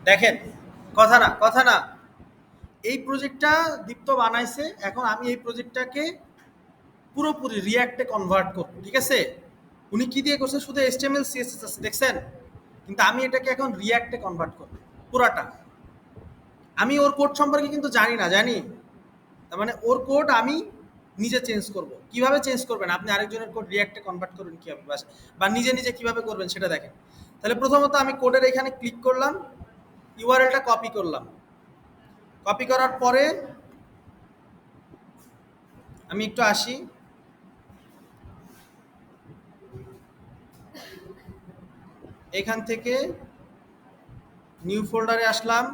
দেখেন, কথা না এই প্রজেক্টটা দীপ্ত বানাইছে। এখন আমি এই প্রজেক্টটাকে পুরোপুরি রিয়াক্টে কনভার্ট করব, ঠিক আছে? উনি কি দিয়ে করছে? শুধু এইচটিএমএল সিএসএস আছে, দেখছেন? কিন্তু আমি এটাকে এখন রিয়াক্টে কনভার্ট করব পুরাটা। আমি ওর কোড সম্পর্কে কিন্তু জানি না, জানি? তার মানে ওর কোড আমি নিজে চেঞ্জ করব। কিভাবে চেঞ্জ করবেন? আপনি আরেকজনের কোড রিয়াক্টে কনভার্ট করবেন কিভাবে, বা নিজে নিজে কিভাবে করবেন সেটা দেখেন। তাহলে প্রথমত আমি কোডের এখানে ক্লিক করলাম, ইউআরএলটা কপি করলাম। কপি করার পরে আমি একটু আসি, এখান থেকে নিউ ফোল্ডারে আসলাম।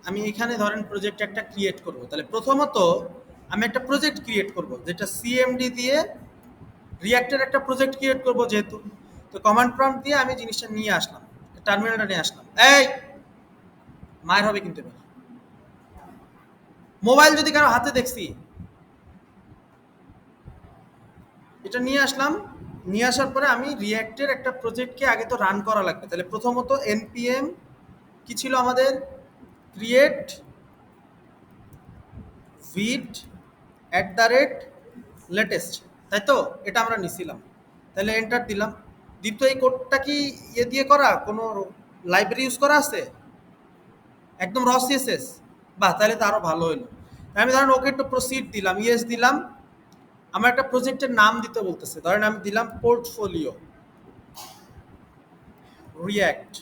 আমি এখানে ধরেন প্রজেক্ট একটা ক্রিয়েট করব। তাহলে প্রথমত আমি একটা প্রজেক্ট ক্রিয়েট করব, যেটা সিএমডি দিয়ে রিয়াক্টের একটা প্রজেক্ট ক্রিয়েট করব যেহেতু। তো কমান্ড প্রম্পট দিয়ে আমি জিনিসটা নিয়ে আসলাম, টার্মিনালটা নিয়ে আসলাম। এই মায়ের হবে কিন্তু এবার। মোবাইল যদি কারো হাতে দেখছি, এটা নিয়ে আসলাম। নিয়ে আসার পরে আমি রিয়াক্টের একটা প্রজেক্টকে আগে তো রান করা লাগবে। তাহলে প্রথমত এনপিএম কি ছিল আমাদের? ক্রিয়েট ভিড @latest, তাই তো? এটা আমরা নিছিলাম। তাহলে এন্টার দিলাম। দীপ্ত, এই কোডটা কি ইয়ে দিয়ে করা, কোনো লাইব্রেরি ইউজ করা আছে? একদম র সিএসএস? বাহ, তাহলে তো আরো ভালো হলো। আমি ধরেন ওকে একটু প্রসিড দিলাম, ইয়েস দিলাম। আমার একটা প্রজেক্টের নাম দিতে বলতেছে, ধরেন আমি দিলাম পোর্টফোলিও রিয়াক্ট,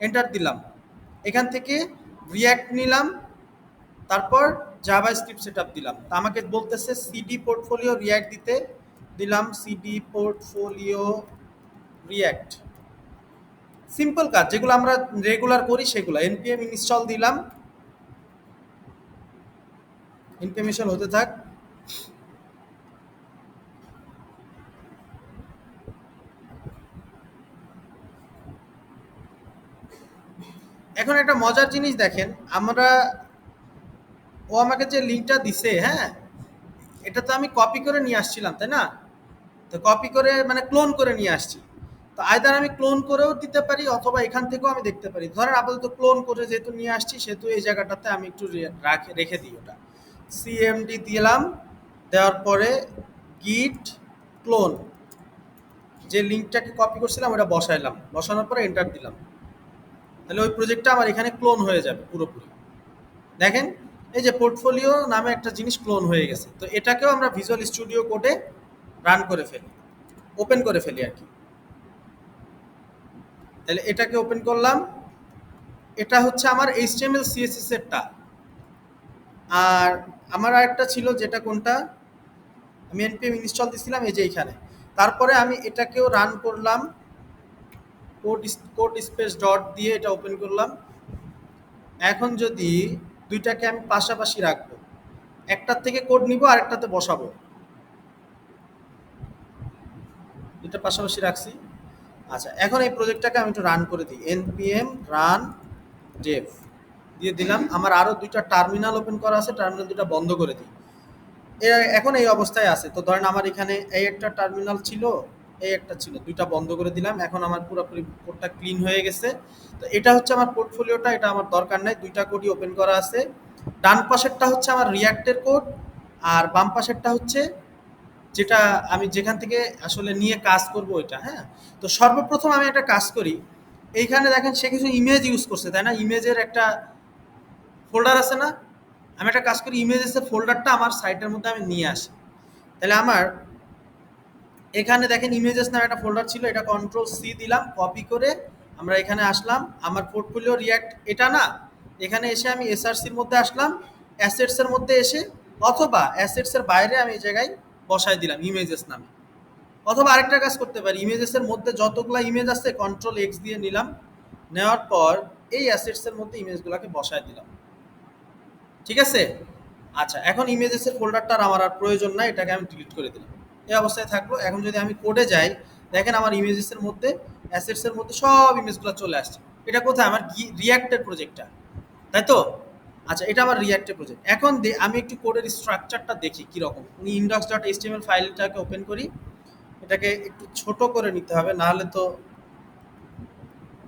এন্টার দিলাম। এখান থেকে রিয়াক্ট নিলাম, তারপর জাভা স্ক্রিপ্ট সেট আপ দিলাম। তা আমাকে বলতেছে সিডি পোর্টফোলিও রিয়াক্ট দিতে, দিলাম সিডি পোর্টফোলিও রিয়াক্ট। সিম্পল কাজ যেগুলো আমরা রেগুলার করি সেগুলো। এনপিএম ইনস্টল দিলাম, ইনফরমেশন হতে থাক। এখন একটা মজার জিনিস দেখেন, আমরা ও আমাকে যে লিঙ্কটা দিছে, হ্যাঁ, এটা তো আমি কপি করে নিয়ে আসছিলাম, তাই না? তো কপি করে মানে ক্লোন করে নিয়ে আসছি। তো আইদার আমি ক্লোন করেও দিতে পারি, অথবা এখান থেকেও আমি দেখতে পারি। ধরেন আপাতত ক্লোন করে যেহেতু নিয়ে আসছি, সেহেতু এই জায়গাটাতে আমি একটু রেখে দিই ওটা। সিএমডি দিলাম, দেওয়ার পরে গিট ক্লোন, যে লিঙ্কটাকে কপি করছিলাম ওটা বসাইলাম, বসানোর পরে এন্টার দিলাম। তাহলে ওই প্রজেক্টটা আমার এখানে ক্লোন হয়ে যাবে পুরোপুরি। দেখেন, এই যে পোর্টফোলিও নামে একটা জিনিস ক্লোন হয়ে গেছে। তো এটাকেও আমরা ভিজুয়াল স্টুডিও কোডে রান করে ফেলি, ওপেন করে ফেলি আর কি। তাহলে এটাকে ওপেন করলাম। এটা হচ্ছে আমার এইচটিএমএল সিএসএস এরটা। আর আমার আরেকটা ছিল, যেটা কোনটা, আমি এনপিএম ইনস্টল দিছিলাম এই যে এইখানে। তারপরে আমি এটাকেও রান করলাম, কোড কোড স্পেস ডট দিয়ে এটা ওপেন করলাম। এখন যদি দুইটাকে আমি পাশাপাশি রাখবো, একটার থেকে কোড নিব আর একটাতে বসাবো, দুইটা পাশাপাশি রাখছি। আচ্ছা, এখন এই প্রজেক্টটাকে আমি একটু রান করে দিই, এনপিএম রান ডেভ দিয়ে দিলাম। আমার আরো দুইটা টার্মিনাল ওপেন করা আছে, টার্মিনাল দুটা বন্ধ করে দিই। এখন এই অবস্থায় আছে। তো ধরেন আমার এখানে এই একটা টার্মিনাল ছিল, এই একটা ছিল, দুইটা বন্ধ করে দিলাম। এখন আমার পুরোপুরি কোডটা ক্লিন হয়ে গেছে। তো এটা হচ্ছে আমার পোর্টফোলিওটা, এটা আমার দরকার নাই, দুইটা কোডই ওপেন করা আছে। ডান পাশেরটা হচ্ছে আমার রিয়াক্টের কোড, আর বাম পাশেরটা হচ্ছে যেটা আমি যেখান থেকে আসলে নিয়ে কাজ করব ওইটা। হ্যাঁ, তো সর্বপ্রথম আমি একটা কাজ করি। এইখানে দেখেন সে কিছু ইমেজ ইউজ করছে, তাই না? ইমেজের একটা ফোল্ডার আছে না? আমি একটা কাজ করি, ইমেজেসের ফোল্ডারটা আমার সাইটের মধ্যে আমি নিয়ে আসি। তাহলে আমার এখানে দেখেন ইমেজেস নামে একটা ফোল্ডার ছিল, এটা কন্ট্রোল সি দিলাম, কপি করে আমরা এখানে আসলাম। আমার পোর্টফোলিও রিয়াক্ট এটা না, এখানে এসে আমি এসআরসির মধ্যে আসলাম, অ্যাসেটসের মধ্যে এসে, অথবা অ্যাসেটসের বাইরে আমি এই জায়গায় বসাই দিলাম ইমেজেস নামে। অথবা আরেকটা কাজ করতে পারি, ইমেজেসের মধ্যে যতগুলা ইমেজ আছে কন্ট্রোল এক্স দিয়ে নিলাম, নেওয়ার পর এই অ্যাসেটসের মধ্যে ইমেজগুলোকে বসায় দিলাম, ঠিক আছে? আচ্ছা, এখন ইমেজেসের ফোল্ডারটার আমার আর প্রয়োজন নাই, এটাকে আমি ডিলিট করে দিলাম। এই অবস্থায় থাকলো। এখন যদি আমি কোডে যাই, দেখেন আমার ইমেজেসের মধ্যে, অ্যাসেটসের মধ্যে সব ইমেজগুলো চলে আসছে। এটা কোথায়? আমার রিয়াক্টের প্রজেক্টটা, তাই তো? আচ্ছা, এটা আমার রিয়াক্টের প্রজেক্ট। এখন আমি একটু কোডের স্ট্রাকচারটা দেখি কীরকম। index.html ফাইলটাকে ওপেন করি। এটাকে একটু ছোট করে নিতে হবে, নাহলে তো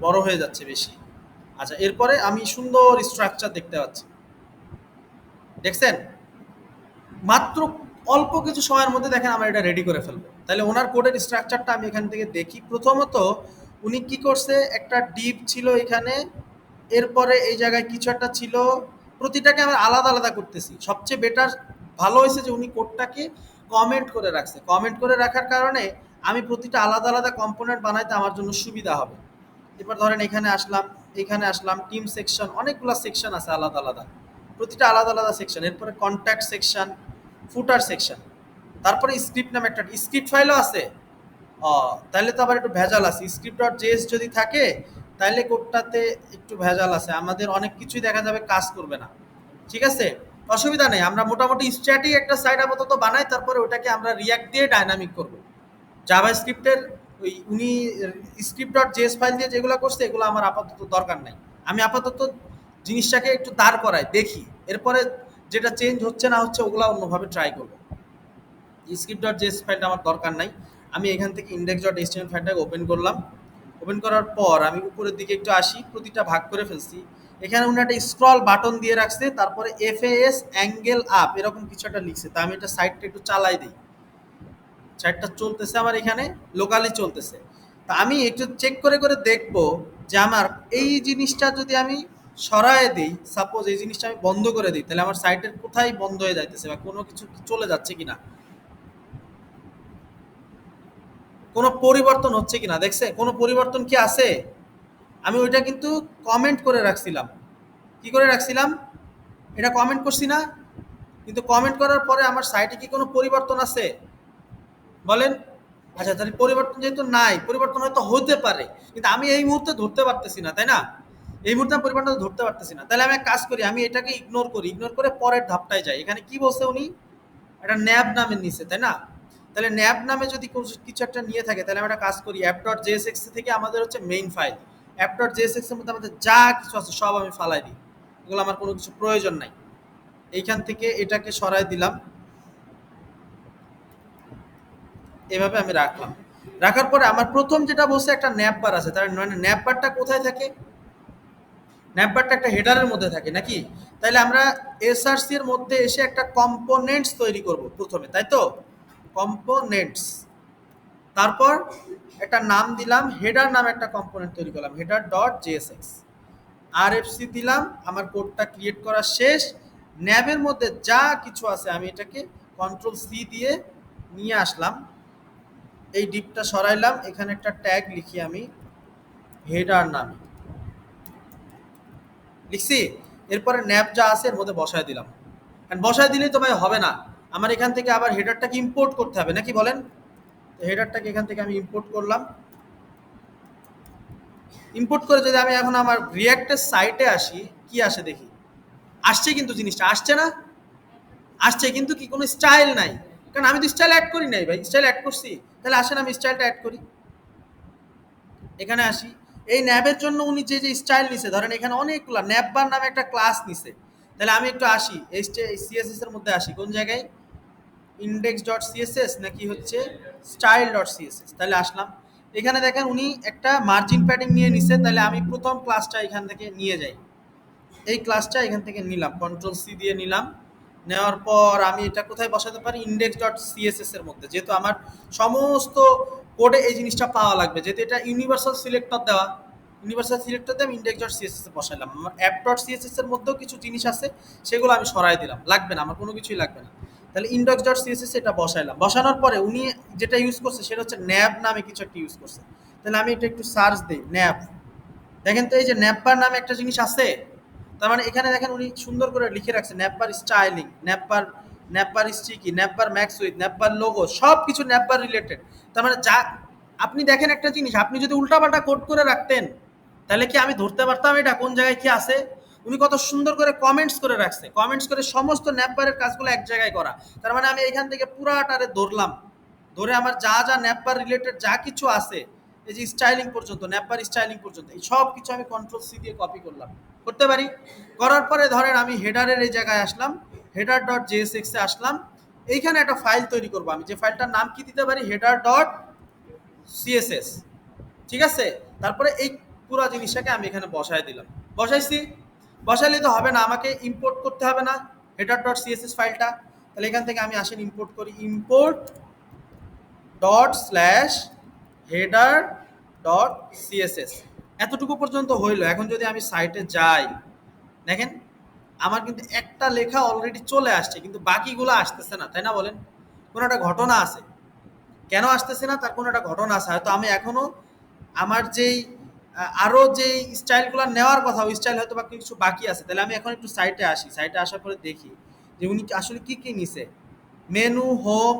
বড় হয়ে যাচ্ছে বেশি। আচ্ছা, এরপরে আমি সুন্দর স্ট্রাকচার দেখতে পাচ্ছি, দেখছেন? মাত্র অল্প কিছু সময়ের মধ্যে দেখেন আমরা এটা রেডি করে ফেলবো। তাহলে ওনার কোডের স্ট্রাকচারটা আমি এখান থেকে দেখি। প্রথমত উনি কি করছে, একটা ডিপ ছিল এখানে, এরপরে এই জায়গায় কিছু একটা ছিল, প্রতিটাকে আমরা আলাদা আলাদা করতেছি। সবচেয়ে বেটার ভালো হয়েছে যে উনি কোডটাকে কমেন্ট করে রাখছে। কমেন্ট করে রাখার কারণে আমি প্রতিটা আলাদা আলাদা কম্পোনেন্ট বানাইতে আমার জন্য সুবিধা হবে। এবার ধরেন এখানে আসলাম, এখানে আসলাম, টিম সেকশন, অনেকগুলো সেকশন আছে আলাদা আলাদা, প্রতিটা আলাদা আলাদা সেকশন। এরপরে কন্ট্যাক্ট সেকশন, ফুটার সেকশন, তারপরে স্ক্রিপ্ট নামে একটা স্ক্রিপ্ট ফাইলও আছে। ও, তাহলে তো আবার একটু ভেজাল আছে। স্ক্রিপ্ট ডট জেএস যদি থাকে তাহলে কোডটাতে একটু ভেজাল আছে, আমাদের অনেক কিছুই দেখা যাবে কাজ করবে না। ঠিক আছে, অসুবিধা নেই, আমরা মোটামুটি স্ট্যাটিক একটা সাইট আপাতত বানাই, তারপরে ওটাকে আমরা রিয়াক্ট দিয়ে ডাইনামিক করব। জাভা স্ক্রিপ্টের ওই উনি স্ক্রিপ্ট ডট জেএস ফাইল দিয়ে যেগুলো করছে এগুলো আমার আপাতত দরকার নাই। আমি আপাতত জিনিসটাকে একটু দাঁড় করাই দেখি, এরপরে যেটা চেঞ্জ হচ্ছে না হচ্ছে ওগুলো অন্যভাবে ট্রাই করবো। স্ক্রিপ্ট ডট জেএস ফাইলটা আমার দরকার নাই। আমি এখান থেকে ইন্ডেক্স ডট এইচটিএমএল ফাইলটাকে ওপেন করলাম। ওপেন করার পর আমি উপরের দিকে একটু আসি, প্রতিটা ভাগ করে ফেলছি। এখানে উনি একটা স্ক্রল বাটন দিয়ে রাখছে, তারপরে এফএএস অ্যাঙ্গেল আপ এরকম কিছু একটা লিখছে। তা আমি এটা সাইটটা একটু চালাই দিই। সাইটটা চলতেছে আমার এখানে, লোকালি চলতেছে। তা আমি একটু চেক করে করে দেখবো যে আমার এই জিনিসটা যদি আমি সরায় দিই, সাপোজ এই জিনিসটা আমি বন্ধ করে দিই, তাহলে আমার সাইটের কোথায় বন্ধ হয়ে যাইতেছে বা কোনো কিছু চলে যাচ্ছে কিনা, কোনো পরিবর্তন হচ্ছে কিনা। দেখছে কোনো পরিবর্তন কি আছে? আমি ওইটা কিন্তু কমেন্ট করে রাখছিলাম। কি করে রাখছিলাম? এটা কমেন্ট করছি না? কিন্তু কমেন্ট করার পরে আমার সাইটে কি কোনো পরিবর্তন আছে বলেন? আচ্ছা, তাহলে পরিবর্তন যেহেতু নাই, পরিবর্তন হয়তো হতে পারে, কিন্তু আমি এই মুহূর্তে ধরতে পারতেছি না, তাই না? এই মুহূর্তে আমি পরিবর্তন ধরতে পারতেছি না। তাহলে আমি এক কাজ করি, আমি এটাকে ইগনোর করি, ইগনোর করে পরের ধাপটায় যাই। এখানে কি বলছে উনি? একটা ন্যাব নামে নিছে, তাই না? তাহলে ন্যাব নামে যদি কিছু একটা নিয়ে থাকে, তাহলে আমরা একটা কাজ করি, অ্যাপ ডট জেএসএক্স থেকে আমাদের হচ্ছে main file, app dot JSX এর মধ্যে আমাদের যা কিছু আছে সব আমি ফালাই দিই। এগুলো আমার কোনো কিছু প্রয়োজন নাই। এইখান থেকে এটাকে সরাই দিলাম, এভাবে আমি রাখলাম। রাখার পরে আমার প্রথম যেটা বলছে একটা ন্যাপ বার আছে, তার মানে ন্যাপ বারটা কোথায় থাকে? ন্যাপ বারটা একটা হেডারের মধ্যে থাকে নাকি? তাহলে আমরা এসআরসি এর মধ্যে এসে একটা কম্পোনেন্টস তৈরি করব প্রথমে, তাই তো? কম্পোনেন্টস, তারপর একটা নাম দিলাম, হেডার নামে একটা কম্পোনেন্ট তৈরি করলাম, হেডার ডট জেএসএক্স। আরএফসি দিলাম, আমার কোডটা ক্রিয়েট করা শেষ। ন্যাবের মধ্যে যা কিছু আছে আমি এটাকে কন্ট্রোল সি দিয়ে নিয়ে আসলাম, এই ডিপটা সরাইলাম, এখানে একটা ট্যাগ লিখি আমি হেডার নামে লিখছি। এরপরে ন্যাব যা আছে এর মধ্যে বসায় দিলাম। কারণ বসায় দিলেই তো ভাই হবে না, আমার এখান থেকে আবার হেডারটাকে ইম্পোর্ট করতে হবে নাকি বলেন? হেডারটাকে এখান থেকে আমি ইম্পোর্ট করলাম। ইম্পোর্ট করে যদি আমি এখন আমার রিয়াক্টের সাইটে আসি, কি আসে দেখি? আসছে কিন্তু, জিনিসটা আসছে না? আসছে, কিন্তু কি কোনো স্টাইল নাই। কারণ আমি তো স্টাইল অ্যাড করি নাই ভাই, স্টাইল অ্যাড করছি। তাহলে আসেন আমি স্টাইলটা অ্যাড করি। এখানে আসি, এই ন্যাবের জন্য উনি যে যে স্টাইল নিছে, ধরেন এখানে অনেকগুলো ন্যাব বার নামে একটা ক্লাস নিছে। তাহলে আমি একটু আসি, এই সিএসএস এর মধ্যে আসি, কোন জায়গায়? ইন্ডেক্স ডট সিএসএস নাকি হচ্ছে স্টাইল ডট সিএসএস। তাহলে আসলাম, এখানে দেখেন উনি একটা মার্জিন প্যাডিং নিয়ে নিছে। তাহলে আমি প্রথম ক্লাসটা এখান থেকে নিয়ে যাই, এই ক্লাসটা এখান থেকে নিলাম, কন্ট্রোল সি দিয়ে নিলাম। নেওয়ার পর আমি এটা কোথায় বসাতে পারি? ইন্ডেক্স ডট সিএসএস এর মধ্যে, যেহেতু আমার সমস্ত কোডে এই জিনিসটা পাওয়া লাগবে, যেহেতু এটা ইউনিভার্সাল সিলেক্টর দেওয়া। ইউনিভার্সাল সিলেক্টর দিয়ে আমি ইন্ডেক্স ডট সিএসএস এ বসাইলাম। আমার অ্যাপ ডট সিএসএস এর মধ্যেও কিছু জিনিস আছে, সেগুলো আমি সরাই দিলাম, লাগবে না, আমার কোনো কিছুই লাগবে না। তাহলে ইন্ডেক্স ডট সিএসএস এটা বসাইলাম। বসানোর পরে উনি যেটা ইউজ করছে সেটা হচ্ছে ন্যাব নামে কিছু একটা ইউজ করছে। তাহলে আমি এটা একটু সার্চ দিই, ন্যাব। দেখেন তো এই যে ন্যাপবার নামে একটা জিনিস আছে, তার মানে এখানে দেখেন উনি সুন্দর করে লিখে রাখছে navbar styling, navbar, navbar sticky, navbar max width, navbar logo, সব কিছু ন্যাপবার রিলেটেড। তার মানে যা, আপনি দেখেন একটা জিনিস, আপনি যদি উল্টাপাল্টা কোড করে রাখতেন তাহলে কি আমি ধরতে পারতাম এটা কোন জায়গায় কি আছে? উনি কত সুন্দর করে কমেন্টস করে রাখছে, কমেন্টস করে সমস্ত ন্যাপবারের কাজগুলো এক জায়গায় করা। তার মানে আমি এখান থেকে পুরাটারে ধরলাম, ধরে আমার যা যা ন্যাপবার রিলেটেড যা কিছু আছে, এই যে স্টাইলিং পর্যন্ত, ন্যাপবার স্টাইলিং পর্যন্ত, এই সব কিছু আমি কন্ট্রোল সি দিয়ে কপি করলাম, করতে পারি। করার পরে ধরেন আমি হেডারের এই জায়গায় আসলাম, হেডার ডট জেএসএক্স এ আসলাম। এইখানে একটা ফাইল তৈরি করবো আমি, যে ফাইলটার নাম কি দিতে পারি? Header dot CSS. ঠিক আছে, তারপরে এই পুরো জিনিসটাকে আমি এখানে বসায় দিলাম। বসাইছি, বসাইলে তো হবে না, আমাকে ইম্পোর্ট করতে হবে না হেডার ডট সিএসএস ফাইলটা। তাহলে এখান থেকে আমি আসেন ইম্পোর্ট করি, import dot slash header dot CSS. এতটুকু পর্যন্ত হইলো। এখন যদি আমি সাইটে যাই, দেখেন আমার কিন্তু একটা লেখা অলরেডি চলে আসছে, কিন্তু বাকিগুলো আসতেছে না, তাই না বলেন? কোনো একটা ঘটনা আছে। কেন আসতেছে না তার কোনো একটা ঘটনা আছে। হয়তো আমি এখনো আমার যেই আরো যেই স্টাইলগুলো নেওয়ার কথা, ওই স্টাইল হয়তো বা কিছু বাকি আছে। তাহলে আমি এখন একটু সাইটে আসি, সাইটে আসার পরে দেখি যে উনি আসলে কি কি নিছে। মেনু, হোম,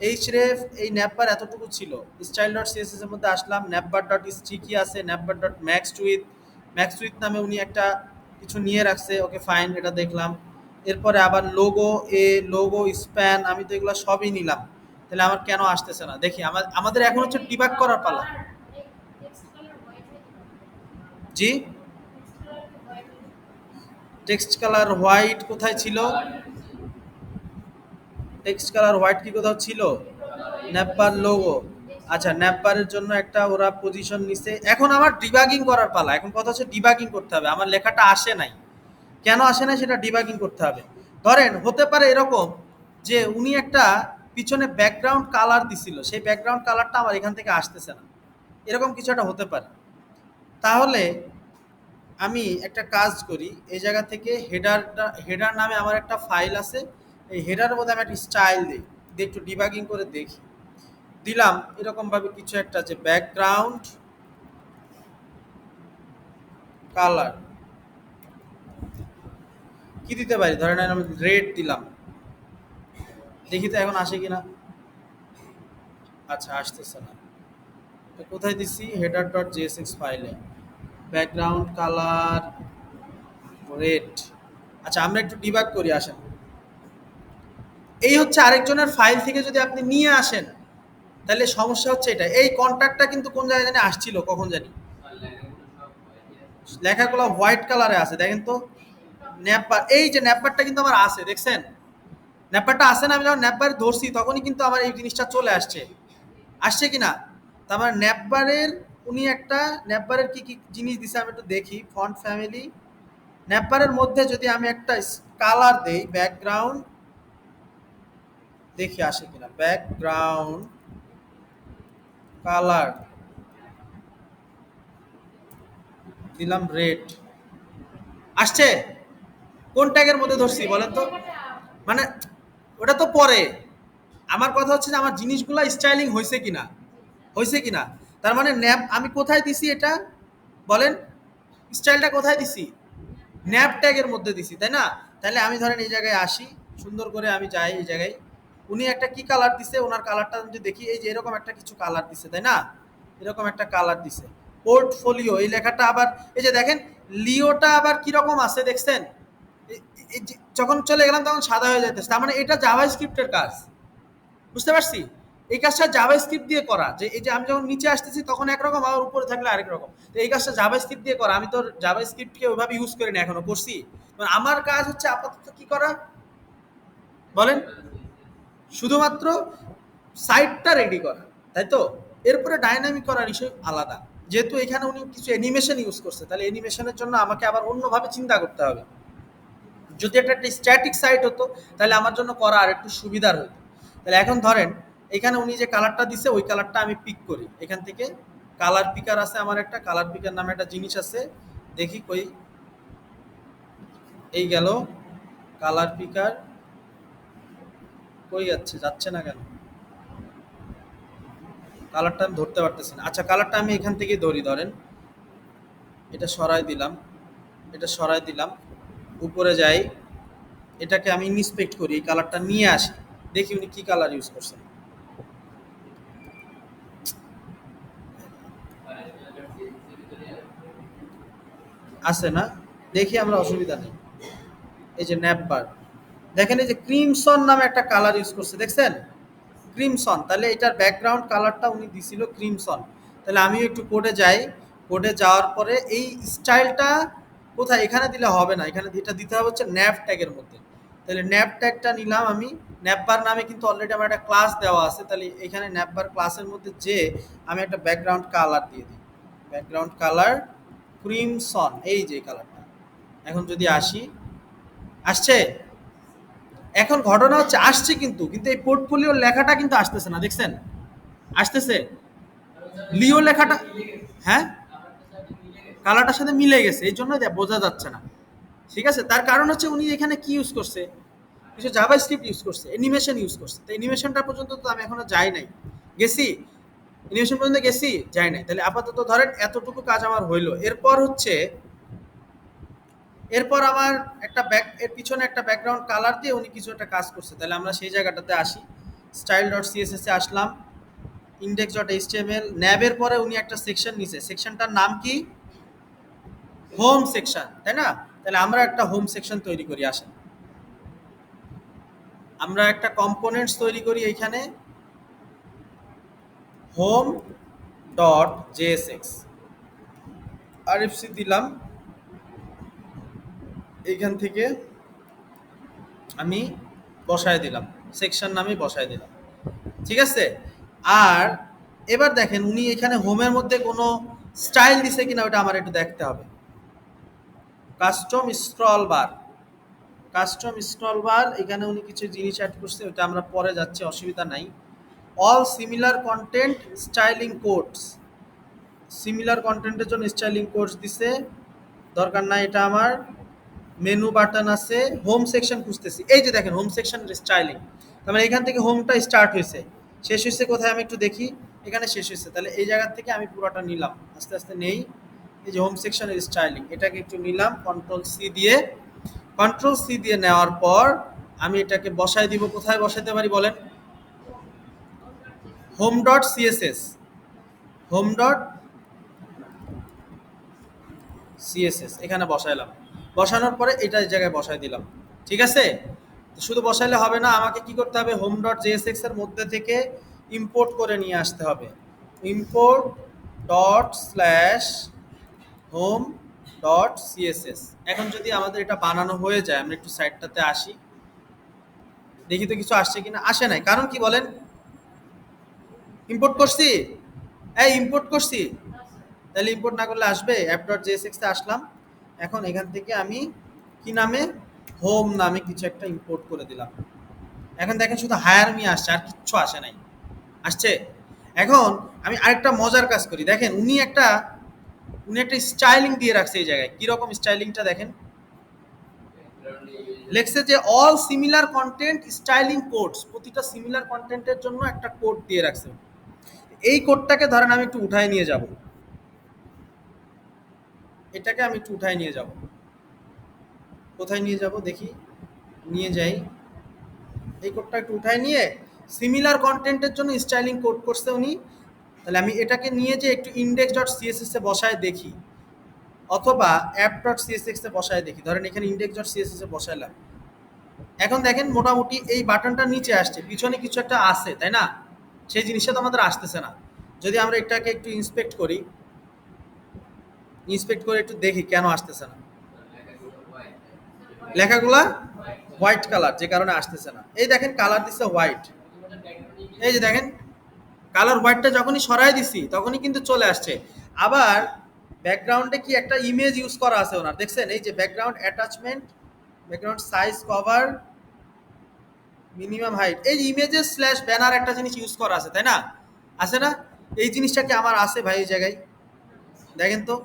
এইচরেফ, এই ন্যাপবার এতটুকু ছিল। স্টাইল ডট সিএসএস এর মধ্যে আসলাম, ন্যাপবার ডট স্টিকি আছে, ন্যাপবার ডট ম্যাক্স উইথ নামে উনি একটা কিছু নিয়ে রাখছে, ওকে ফাইন, এটা দেখলাম। এরপরে আবার লোগো, লোগো স্প্যান, আমি তো এগুলো সবই নিলাম। তাহলে আমার কেন আসতেছে না দেখি। আমাদের এখন হচ্ছে ডিবাগ করার পালা। জি, টেক্সট কালার হোয়াইট কোথায় ছিল? টেক্সট কালার হোয়াইট কি কোথাও ছিল? ন্যাপবার লোগো। আচ্ছা, ন্যাপবারের জন্য একটা ওরা পজিশন নিছে। এখন আমার ডিবাগিং করার পালা। এখন কথা হচ্ছে ডিবাগিং করতে হবে। আমার লেখাটা আসে নাই, কেন আসে নাই সেটা ডিবাগিং করতে হবে। ধরেন হতে পারে এরকম যে উনি একটা পিছনে ব্যাকগ্রাউন্ড কালার দিছিল, সেই ব্যাকগ্রাউন্ড কালারটা আমার এখান থেকে আসতেছে না, এরকম কিছু একটা হতে পারে। তাহলে আমি একটা কাজ করি, এই জায়গা থেকে হেডার নামে আমার একটা ফাইল আছে, এই হেডারের মধ্যে আমি একটা স্টাইল দিই, দিয়ে একটু ডিবাগিং করে দেখি। দিলাম এরকম ভাবে কিছু একটা, যে ব্যাকগ্রাউন্ড কালার কি দিতে পারি, ধরেন আমি রেড দিলাম, দেখি তো এখন আসে কিনা। আচ্ছা, আসতেছে না। তো কোথায় দিছি? হেডার ডট জেএসএক্স ফাইলে ব্যাকগ্রাউন্ড কালার রেড। আচ্ছা, আমরা একটু ডিবাগ করি, আসেন। এই হচ্ছে আরেকজনের ফাইল থেকে যদি আপনি নিয়ে আসেন, তাহলে সমস্যা হচ্ছে এটা। এই কন্ট্যাক্টটা কিন্তু কোন জায়গায় জানি আসছিল, কখন জানি। লেখাগুলো হোয়াইট কালারে আছে, দেখেন তো। ন্যাপবার, এই যে ন্যাপবারটা কিন্তু আমার আছে, দেখছেন? ন্যাপবারটা আছে না? আমি যখন ন্যাপবার ধরছি তখনই কিন্তু আমার এই জিনিসটা চলে আসছে। আসছে কিনা? তার মানে ন্যাপবারের উনি একটা, ন্যাপবারের কি কি জিনিস দিছে আমি একটু দেখি। ফন্ট ফ্যামিলি, ন্যাপবারের মধ্যে যদি আমি একটা কালার দেই, ব্যাকগ্রাউন্ড, দেখি আসে কিনা। ব্যাকগ্রাউন্ড কালার দিলাম রেড, আসছে? কোন ট্যাগের মধ্যে ধরছি বলেন তো? মানে ওটা তো পরে। আমার কথা হচ্ছে যে আমার জিনিসগুলা স্টাইলিং হয়েছে কিনা, হয়েছে কিনা। তার মানে ন্যাপ আমি কোথায় দিছি এটা বলেন? স্টাইলটা কোথায় দিছি? ন্যাপ ট্যাগের মধ্যে দিছি, তাই না? তাহলে আমি ধরেন এই জায়গায় আসি, সুন্দর করে আমি যাই এই জায়গায়। উনি একটা কি কালার দিছে, ওনার কালারটা যদি দেখি, এই যে এরকম একটা কিছু কালার দিছে, তাই না? এরকম একটা কালার দিছে। পোর্টফোলিও, এই লেখাটা আবার, এই যে দেখেন লিওটা আবার কিরকম আছে দেখছেন? যখন চলে গেলাম তখন সাদা হয়ে যাইতেছে, তার মানে এটা জাভা স্ক্রিপ্টের কাজ। বুঝতে পারছি? এই কাজটা জাভা স্ক্রিপ্ট দিয়ে করা, যে এই যে আমি যখন নিচে আসতেছি তখন একরকম, আর উপরে থাকলে আরেক রকম। তো এই কাজটা জাভা স্ক্রিপ্ট দিয়ে করা। আমি তো জাভা স্ক্রিপ্টকে ওইভাবে ইউজ করি না, এখনো করছি। আমার কাজ হচ্ছে আপাতত কি করা বলেন? শুধুমাত্র সাইটটা রেডি করা, তাই তো? এরপরে ডাইনামিক করার বিষয় আলাদা। যেহেতু এখানে উনি কিছু অ্যানিমেশন ইউজ করছে, তাহলে অ্যানিমেশনের জন্য আমাকে আবার অন্যভাবে চিন্তা করতে হবে। যদি একটা স্ট্যাটিক সাইট হতো তাহলে আমার জন্য করা আর একটু সুবিধার হতো। তাহলে এখন ধরেন এখানে উনি যে কালারটা দিছে, ওই কালারটা আমি পিক করি এখান থেকে। কালার পিকার আছে আমার একটা, কালার পিকার নামে একটা জিনিস আছে, দেখি কই। এই গেল কালার পিকার, কই যাচ্ছে, যাচ্ছে না কেন? কালারটা আমি ধরতে পারতেছি না। আচ্ছা, কালারটা আমি এখান থেকে ধরি, ধরেন এটা সরাই দিলাম, এটা সরাই দিলাম, উপরে যাই, এটাকে আমি ইন্সপেক্ট করি, এই কালারটা নিয়ে আসি, দেখি উনি কি কালার ইউজ করছেন। আছে না? দেখি আমরা, অসুবিধা নেই। এই যে ন্যাপবার, দেখেন এই যে ক্রিমসন নামে একটা কালার ইউজ করছে, দেখছেন? ক্রিমসন, তাহলে এটার ব্যাকগ্রাউন্ড কালারটা উনি দিছিল ক্রিমসন। তাহলে আমিও একটু কোডে যাই, কোডে যাওয়ার পরে এই স্টাইলটা কোথায়, এখানে দিলে হবে না, এখানে এটা দিতে হবে হচ্ছে ন্যাপ ট্যাগের মধ্যে। তাহলে ন্যাপ ট্যাগটা নিলাম আমি। ন্যাপবার নামে কিন্তু অলরেডি আমার একটা ক্লাস দেওয়া আছে, তাহলে এখানে ন্যাপবার ক্লাসের মধ্যে যে আমি একটা ব্যাকগ্রাউন্ড কালার দিয়ে দিই। ব্যাকগ্রাউন্ড কালার ক্রিমসন, এই যে কালারটা। এখন যদি আসি, আসছে। এখন ঘটনা হচ্ছে আসছে, কিন্তু কিন্তু এই পোর্টফোলিওর লেখাটা কিন্তু আসতেছে না, দেখছেন? আসতেছে লিও লেখাটা, হ্যাঁ কালারটার সাথে মিলে গেছে, এই জন্য বোঝা যাচ্ছে না। ঠিক আছে, তার কারণ হচ্ছে উনি এখানে কি ইউজ করছে, কিছু জাভাস্ক্রিপ্ট ইউজ করছে, অ্যানিমেশন ইউজ করছে। তো অ্যানিমেশনটা পর্যন্ত তো আমি এখনো যাই নাই, গেছি অ্যানিমেশন পর্যন্ত গেছি, যাই নাই। তাহলে আপাতত ধরেন এতটুকু কাজ আমার হইলো। এরপর হচ্ছে, এরপর আমার একটা ব্যাক, এর পিছনে একটা ব্যাকগ্রাউন্ড কালার দিয়ে উনি কিছু একটা কাজ করছে। তাহলে আমরা সেই জায়গাটাতে আসি, স্টাইল ডট সিএসএস এ আসলাম, ইন্ডেক্স ডট এইচটিএমএল, ন্যাবের পরে উনি একটা সেকশন নিছে, সেকশনটার নাম কি, হোম সেকশন, তাই না? তাহলে আমরা একটা হোম সেকশন তৈরি করি, আসেন আমরা একটা কম্পোনেন্টস তৈরি করি এইখানে, হোম ডট জেএসএক্স, আরএফসি দিলাম, এইখান থেকে আমি বসায় দিলাম, সেকশন নামে বসায় দিলাম। ঠিক আছে, আর এবার দেখেন উনি এখানে হোমের মধ্যে কোনো স্টাইল দিছে কিনা ওটা আমার একটু দেখতে হবে। Custom scroll bar, custom scroll bar, এখানে উনি কিছু জিনিস অ্যাড করছে, ওটা আমরা পরে যাচ্ছি, অসুবিধা নাই। All similar content styling codes, similar কন্টেন্টের জন্য স্টাইলিং কোডস দিছে, দরকার নাই এটা আমার। মেনু বাটন আছে, হোম সেকশন খুঁজতেছি, এই যে দেখেন হোম সেকশন স্টাইলিং, তার মানে এখান থেকে হোমটা স্টার্ট হয়েছে, শেষ হয়েছে কোথায় আমি একটু দেখি, এখানে শেষ হয়েছে। তাহলে এই জায়গা থেকে আমি পুরোটা নিলাম, আস্তে আস্তে নেই। এই যে হোম সেকশনের স্টাইলিং, এটাকে একটু নিলাম কন্ট্রোল সি দিয়ে, কন্ট্রোল সি দিয়ে নেওয়ার পর আমি এটাকে বসাই দিব, কোথায় বসাইতে পারি বলেন, home dot CSS, home dot CSS এখানে বসাইলাম, বসানোর পরে এটা এই জায়গায় বসাই দিলাম। ঠিক আছে, তো শুধু বসাইলে হবে না, আমাকে কি করতে হবে, হোম ডট জেএসএক্স এর মধ্যে থেকে ইম্পোর্ট করে নিয়ে আসতে হবে, import dot slash home dot CSS. এখন যদি আমাদের এটা বানানো হয়ে যায়, আমরা একটু সাইডটাতে আসি, দেখি তো কিছু আসছে কিনা, আসে নাই, কারণ কি বলেন, ইম্পোর্ট করছি, এই ইম্পোর্ট করছি, তাহলে ইম্পোর্ট না করলে আসবে, অ্যাপ ডট জেএসএক্স এ আসলাম, এখন এখান থেকে আমি কি নামে, হোম নামে কিছু একটা ইম্পোর্ট করে দিলাম। এখন দেখেন শুধু হায়ার মি আসছে, আর কিচ্ছু আসে নাই, আসছে। এখন আমি আরেকটা মজার কাজ করি, দেখেন উনি একটা স্টাইলিং দিয়ে রাখছে এই জায়গায়, কিরকম স্টাইলিংটা দেখেন, লেখছে যে all similar content styling codes, প্রতিটা সিমিলার কন্টেন্টের জন্য একটা কোড দিয়ে রাখছে। এই কোডটাকে ধরেন আমি একটু উঠায় নিয়ে যাব, এটাকে আমি একটু উঠায় নিয়ে যাব, কোথায় নিয়ে যাব দেখি, নিয়ে যাই, এই কোডটা একটু উঠায় নিয়ে, সিমিলার কন্টেন্টের জন্য স্টাইলিং কোড করছে উনি। তাহলে আমি এটাকে নিয়ে যে একটু ইন্ডেক্স ডট সিএসএস এ বসায় দেখি, অথবা অ্যাপ ডট সিএসএক্স এ বসায় দেখি, ধরেন এখানে ইন্ডেক্স ডট সিএসএস এ বসাইলাম। এখন দেখেন মোটামুটি এই বাটনটা নিচে আসছে, পিছনে কিছু একটা আছে, তাই না? সেই জিনিসটা তো আমাদের আসতেছে না। যদি আমরা এটাকে একটু ইন্সপেক্ট করি, ইন্সপেক্ট করে একটু দেখি কেন আসতেছে না, লেখাগুলা হোয়াইট কালার, যে কারণে আসতেছে না। এই দেখেন কালার দিচ্ছে হোয়াইট, এই যে দেখেন কালার হোয়াইটটা যখনই সরাই দিছি তখনই কিন্তু চলে আসছে। আবার ব্যাকগ্রাউন্ডে কি একটা ইমেজ ইউজ করা আছে ওনার, দেখছেন এই যে background attachment, background size, cover, minimum height, এই ইমেজেস স্ল্যাশ ব্যানার একটা জিনিস ইউজ করা আছে, তাই না? আছে না? এই জিনিসটা কি আমার আছে ভাই এই জায়গায়, দেখেন তো,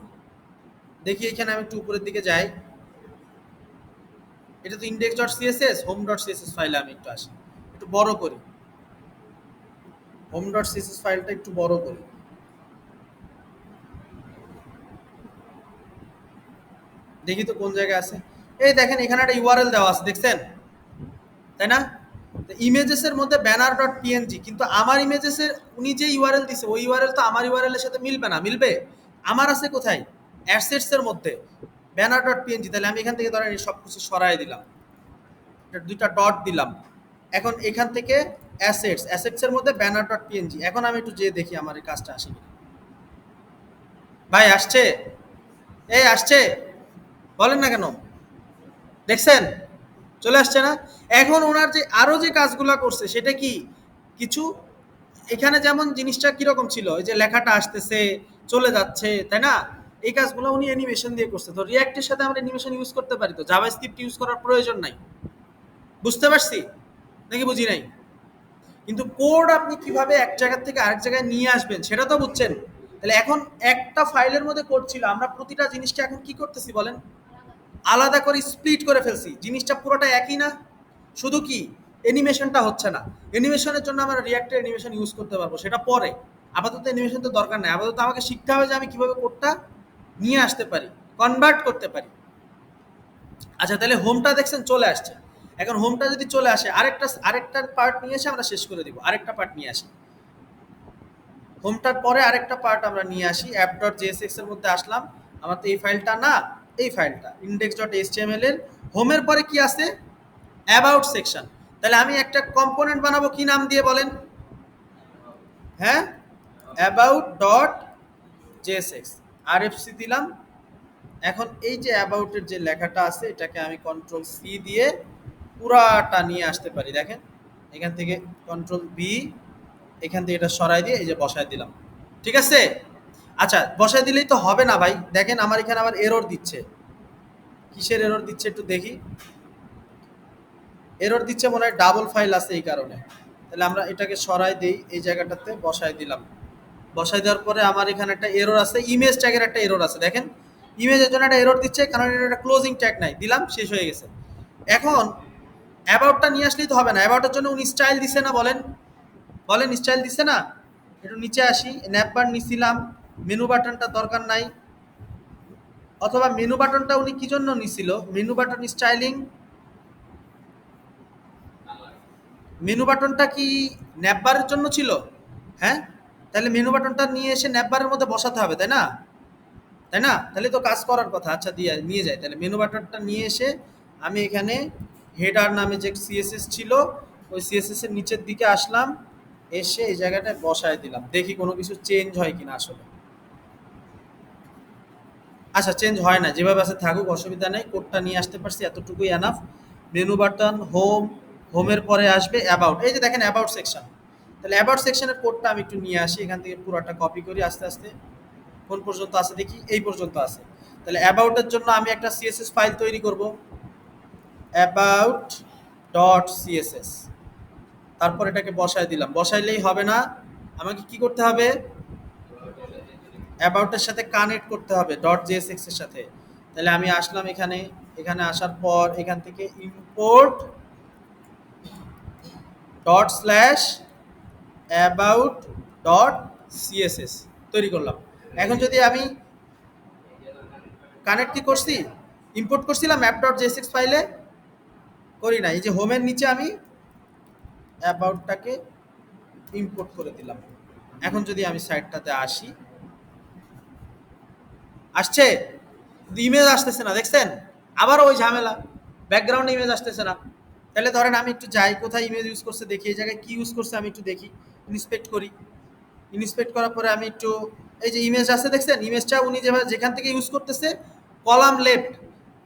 দেখি এখানে আমি একটু উপরের দিকে যাই, এটা তো index dot CSS, home dot CSS ফাইলে আমি একটু আসি, একটু বড় করি, হোম ডট সিএসএস ফাইলটা একটু বড় করি, দেখি তো কোন জায়গায় আছে। এই দেখেন এখানে একটা ইউআরএল দেওয়া আছে, দেখছেন, তাই না? ইমেজেস এর মধ্যে ব্যানার ডট পিএনজি, কিন্তু আমার ইমেজেসের উনি যে ইউআরএল দিছে ওই ইউআরএল তো আমার ইউআরএল এর সাথে মিলবে না, মিলবে? আমার আছে কোথায়, অ্যাসেটস এর মধ্যে ব্যানার ডট পিএনজি। তাহলে আমি এখান থেকে ধরেন এই সব কিছু সরাই দিলাম, দুইটা ডট দিলাম, এখন এখান থেকে অ্যাসেটস, অ্যাসেটস এর মধ্যে ব্যানার ডট পিএনজি। এখন আমি একটু যে দেখি আমার এই কাজটা আসে কিনা। ভাই আসছে, এই আসছে, বলেন না কেন, দেখছেন চলে আসছে না? এখন ওনার যে আরো যে কাজগুলা করছে সেটা কি, কিছু এখানে যেমন জিনিসটা কিরকম ছিল, এই যে লেখাটা আসতেছে চলে যাচ্ছে, তাই না? এই কাজগুলো উনি অ্যানিমেশন দিয়ে করছে। তো রিঅ্যাক্টের সাথে আমরা অ্যানিমেশন ইউজ করতে পারি, তো জাভাস্ক্রিপ্ট ইউজ করার প্রয়োজন নাই। বুঝতে পারছি নাকি বুঝি নাই? কিন্তু কোড আপনি কিভাবে এক জায়গা থেকে আরেক জায়গায় নিয়ে আসবেন সেটা তো বুঝছেন। তাহলে এখন একটা ফাইলের মধ্যে কোড ছিল, আমরা প্রতিটা জিনিসটা এখন কি করতেছি বলেন, আলাদা করে স্প্লিট করে ফেলছি। জিনিসটা পুরোটা একই না, শুধু কি অ্যানিমেশনটা হচ্ছে না। অ্যানিমেশনের জন্য আমরা রিঅ্যাক্টের অ্যানিমেশন ইউজ করতে পারবো, সেটা পরে। আপাতত অ্যানিমেশন তো দরকার নাই, আপাতত আমাকে শিখতে হবে যে আমি কিভাবে কোডটা নিয়ে আসতে পারি, কনভার্ট করতে পারি। আচ্ছা, তাহলে হোমটা দেখছেন চলে আসছে। এখন হোমটা যদি চলে আসে, আরেকটা পার্ট নিয়ে এসে আমরা শেষ করে দিব। আরেকটা পার্ট নিয়ে আসি, হোমটার পরে আরেকটা পার্ট আমরা নিয়ে আসি। অ্যাপ ডট জেএসএক্স এর মধ্যে আসলাম, আমার তো এই ফাইলটা না, এই ফাইলটা ইন্ডেক্স ডট এইচটিএমএল এর হোমের পরে কি আছে, অ্যাবাউট সেকশন। তাহলে আমি একটা কম্পোনেন্ট বানাবো, কি নাম দিয়ে বলেন? হ্যাঁ, অ্যাবাউট ডট জেএসএক্স, আরএফসি দিলাম। এখন এই যে অ্যাবাউটের যে লেখাটা আছে, এটাকে আমি কন্ট্রোল সি দিয়ে পুরাটা নিয়ে আসতে পারি। দেখেন এখান থেকে কন্ট্রোল বি, এখান থেকে এটা সরাই দিয়ে এই যে বসায় দিলাম। ঠিক আছে? আচ্ছা, বসায় দিলেই তো হবে না ভাই, দেখেন আমার এখানে আবার এরর দিচ্ছে। কিসের এরর দিচ্ছে একটু দেখি। এরর দিচ্ছে মনে হয় ডাবল ফাইল আছে এই কারণে। তাহলে আমরা এটাকে সরাই দেই, এই জায়গাটাতে বসায় দিলাম। বসাই দেওয়ার পরে আমার এখানে একটা এরর আছে, ইমেজ ট্যাগের একটা এরর আছে। দেখেন ইমেজের জন্য একটা এরর দিচ্ছে, কারণ এটা একটা ক্লোজিং ট্যাগ নাই, দিলাম, শেষ হয়ে গেছে। এখন অ্যাবাউটটা নিয়ে আসলেই তো হবে না, অ্যাবাউটের জন্য উনি স্টাইল দিছে না, বলেন বলেন, স্টাইল দিছে না? একটু নিচে আসি, ন্যাপবার নিছিলাম, মেনু বাটনটা দরকার নাই। অথবা মেনু বাটনটা উনি কি জন্য নিছিল, মেনু বাটন স্টাইলিং, মেনু বাটনটা কি ন্যাপবারের জন্য ছিল? হ্যাঁ, তাহলে মেনু বাটনটা নিয়ে এসে ন্যাপবারের মধ্যে বসাতে হবে, তাই না? তাই না? তাহলে তো কাজ করার কথা। আচ্ছা, দিয়ে নিয়ে যায়, তাহলে মেনু বাটনটা নিয়ে এসে আমি এখানে হেডার নামে যে সিএসএস ছিল, ওই সিএসএস এর নিচের দিকে আসলাম, এসে এই জায়গাটায় বসায় দিলাম। দেখি কোনো কিছু চেঞ্জ হয় কিনা আসলে। আচ্ছা, চেঞ্জ হয় না, যেভাবে আছে থাকুক, অসুবিধা নেই। কোডটা নিয়ে আসতে পারছি, এতটুকুই এনাফ। মেনু বাটন, হোম, হোমের পরে আসবে অ্যাবাউট। এই যে দেখেন অ্যাবাউট সেকশন। তাহলে অ্যাবাউট সেকশনের কোডটা আমি একটু নিয়ে আসি, এখান থেকে পুরোটা কপি করি আস্তে আস্তে। কোন পর্যন্ত আছে দেখি, এই পর্যন্ত আছে। তাহলে অ্যাবাউটের জন্য আমি একটা সিএসএস ফাইল তৈরি করব, অ্যাবাউট ডট সিএসএস। তারপর এটাকে বসায় দিলাম। বসাইলেই হবে না, আমাকে কি করতে হবে, অ্যাবাউটের সাথে কানেক্ট করতে হবে ডট জেএসএক্স এর সাথে। তাহলে আমি আসলাম এখানে, এখানে আসার পর এখান থেকে import dot slash about dot CSS তৈরি করলাম। এখন যদি আমি কানেক্ট কি করছি, ইম্পোর্ট করছিলাম অ্যাপ ডট জেএসএক্স ফাইলে, করি না। এই যে হোমের নিচে আমি অ্যাবাউটটাকে ইম্পোর্ট করে দিলাম। এখন যদি আমি সাইটটাতে আসি, আসছে, ইমেজ আসতেছে না, দেখছেন? আবার ওই ঝামেলা, ব্যাকগ্রাউন্ডে ইমেজ আসতেছে না। তাহলে ধরেন আমি একটু যাই, কোথায় ইমেজ ইউজ করছে দেখি, এই জায়গায় কি ইউজ করছে আমি একটু দেখি, ইন্সপেক্ট করি। ইন্সপেক্ট করার পরে আমি একটু, এই যে ইমেজ আছে দেখছেন, ইমেজটা উনি যেখান থেকে ইউজ করতেছে, কলাম লেফট,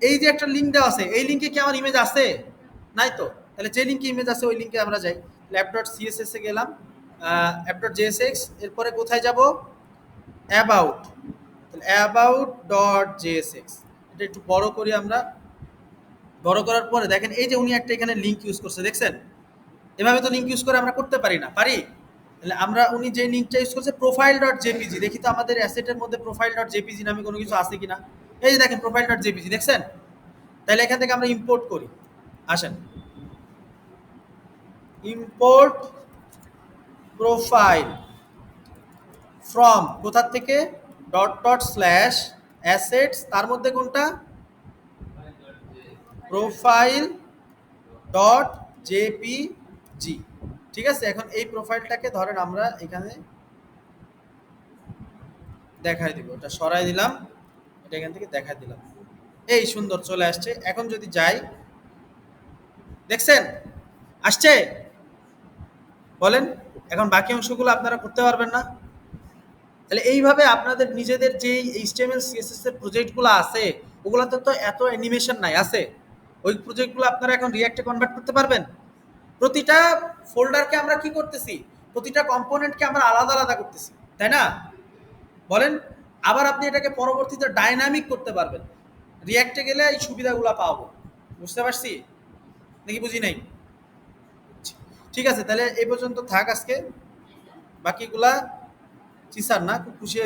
এই যে একটা লিঙ্ক দেওয়া আছে, এই লিঙ্কে কি আমার ইমেজ আছে? নাই তো। তাহলে যে লিঙ্কে ইমেজ আছে ওই লিঙ্কে আমরা যাই। ল্যাপ ডট সিএসএস এ গেলাম, অ্যাপ ডট জেএসএক্স, এরপরে কোথায় যাব, অ্যাবাউট। অ্যাবাউট ডট জেএসএক্স, এটা একটু বড় করি আমরা। বড় করার পরে দেখেন এই যে উনি একটা এখানে লিঙ্ক ইউজ করছে, দেখছেন? এভাবে তো লিঙ্ক ইউজ করে আমরা করতে পারি না, পারি? তাহলে আমরা, উনি যে লিঙ্কটা ইউজ করছে প্রোফাইল ডট জেপিজি, দেখি তো আমাদের অ্যাসেটের মধ্যে প্রোফাইল ডট জেপিজি নামে কোনো কিছু আছে কিনা। এই যে দেখেন প্রোফাইল ডট জেপিজি, দেখছেন? তাহলে এখান থেকে আমরা ইম্পোর্ট করি। আসেন, ইম্পোর্ট প্রোফাইল ফ্রম, কোথা থেকে, ডট ডট স্ল্যাশ অ্যাসেটস, তার মধ্যে কোনটা, প্রোফাইল ডট জেপিজি। ঠিক আছে? এখন এই প্রোফাইলটাকে ধরেন আমরা এখানে দেখাই দিব, এটা সরাই দিলাম, এটা এখান থেকে দেখাই দিলাম। এই সুন্দর চলে আসছে। এখন যদি যাই, দেখছেন আসছে? বলেন, এখন বাকি অংশগুলো আপনারা করতে পারবেন না? তাহলে এইভাবে আপনাদের নিজেদের যেই এইচটিএমএল সিএসএস এর প্রজেক্টগুলো আছে, ওগুলোতে তো এত অ্যানিমেশন নাই, আছে? ওই প্রজেক্টগুলো আপনারা এখন রিঅ্যাক্টে কনভার্ট করতে পারবেন। প্রতিটা ফোল্ডারকে আমরা কি করতেছি, প্রতিটা কম্পোনেন্টকে আমরা আলাদা আলাদা করতেছি, তাই না? বলেন, আবার আপনি এটাকে পরবর্তীতে ডাইনামিক করতে পারবেন। রিয়াক্টে গেলে এই সুবিধাগুলো পাবো। বুঝতে পারছি নাকি বুঝি নাই? ঠিক আছে, তাহলে এই পর্যন্ত থাক আজকে। বাকিগুলা জি স্যার না, খুব খুশি